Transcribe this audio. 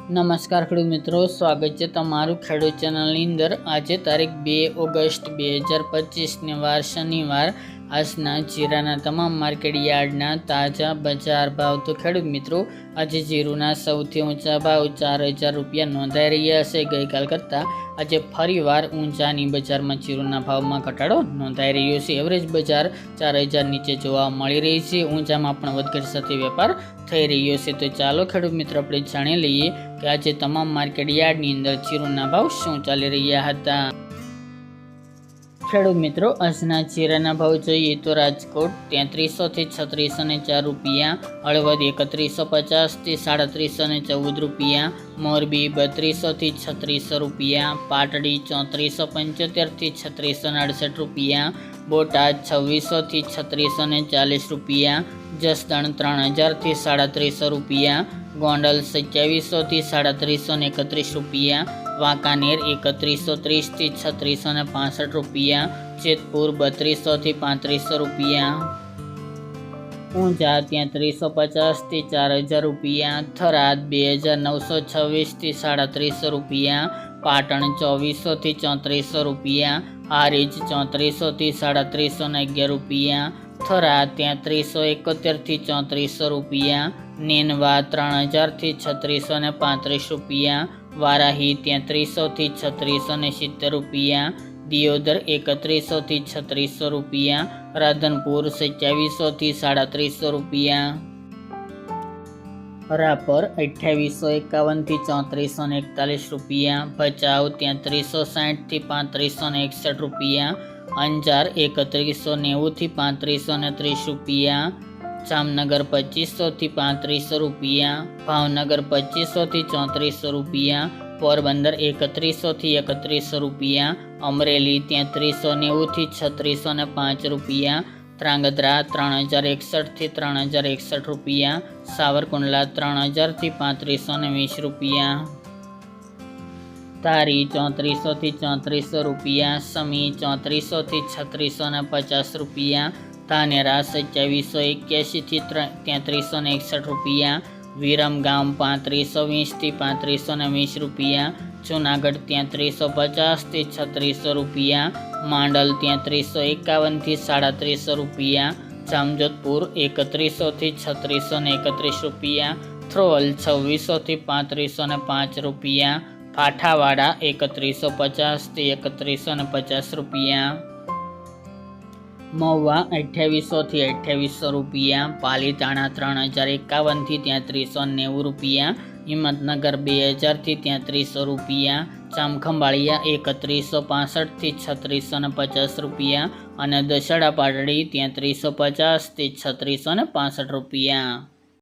નમસ્કાર ખેડૂત મિત્રો, સ્વાગત છે તમારું ખેડૂત ચેનલની અંદર। આજે તારીખ 2 ઓગસ્ટ 2025 ને વાર શનિવાર। આજના જીરાના તમામ માર્કેટ યાર્ડના તાજા બજાર ભાવ। તો ખેડૂત મિત્રો, આજે જીરુના સૌથી ઊંચા ભાવ 4000 રૂપિયા નોંધાઈ રહ્યા છે। ગઈકાલ કરતાં આજે ફરીવાર ઊંચાની બજારમાં જીરુના ભાવમાં ઘટાડો નોંધાઈ રહ્યો છે। એવરેજ બજાર 4000 નીચે જોવા મળી રહી છે। ઊંચામાં પણ વધઘટ સાથે વેપાર થઈ રહ્યો છે। તો ચાલો ખેડૂત મિત્રો, આપણે જાણી લઈએ કે આજે તમામ માર્કેટ યાર્ડની અંદર જીરુના ભાવ શું ચાલી રહ્યા હતા। ખેડૂત મિત્રો, આજના જીરાના ભાવ જોઈએ તો રાજકોટ 3300 થી 3604 રૂપિયા, હળવદ 3150 થી 3714 રૂપિયા, મોરબી 3200 થી 3600 રૂપિયા, પાટડી 3475 થી 3668 રૂપિયા, બોટાદ 2600 થી 3640 રૂપિયા, જસદણ 3000 થી 3700 રૂપિયા, ગોંડલ 2700 થી 3731 રૂપિયા, વાંકાનેર 3130 થી 3665 રૂપિયા, જેતપુર 3200 થી 3500 રૂપિયા, ઊંઝા 3350 થી 4000 રૂપિયા, થરાદ 2926 થી 3700 રૂપિયા, પાટણ 2400 થી 3400 રૂપિયા, હારીજ 3400 થી 3711 રૂપિયા, થરાદ 3371 થી 3400 રૂપિયા, નેનવા 3000 થી 3635 રૂપિયા, વારાહી 3300 થી 3670 રૂપિયા, દિયોદર 3100 થી 3600 રૂપિયા, રાધનપુર 2700 થી 3700 રૂપિયા, રાપર 2851 થી 3441 રૂપિયા, ભચાઉ 3360 થી 3561 રૂપિયા, અંજાર 3190 થી 3530 રૂપિયા, જામનગર 2500 થી 3500 રૂપિયા, ભાવનગર 2500 થી 3400 રૂપિયા, પોરબંદર 3100 થી 3100 રૂપિયા, અમરેલી 3390 થી 3605 રૂપિયા, ત્રાંગધ્રા 3061 થી 3061 રૂપિયા, સાવરકુંડલા 3000 થી 3520 રૂપિયા, તારી 3400 થી 3400 રૂપિયા, સમી 3400 થી 3650 રૂપિયા, ધાનેરા 2781 થી 3361 રૂપિયા, વિરમગામ 3520 થી 3520 રૂપિયા, જૂનાગઢ 3350 થી 3600 રૂપિયા, માંડલ 3351 થી 3700 રૂપિયા, જામજોધપુર 3100 થી 3631 રૂપિયા, થ્રોલ 2600 થી 3505 રૂપિયા, કાઠાવાડા 3150 થી 3150 રૂપિયા, મહુવા 2800 થી 2800 રૂપિયા, પાલીતાણા 3051 થી 3390 રૂપિયા, હિંમતનગર 2000 થી 3300 રૂપિયા, જામખંભાળિયા 3165 થી 3650 રૂપિયા અને દશેડા પાટડી 3350 થી 3665 રૂપિયા।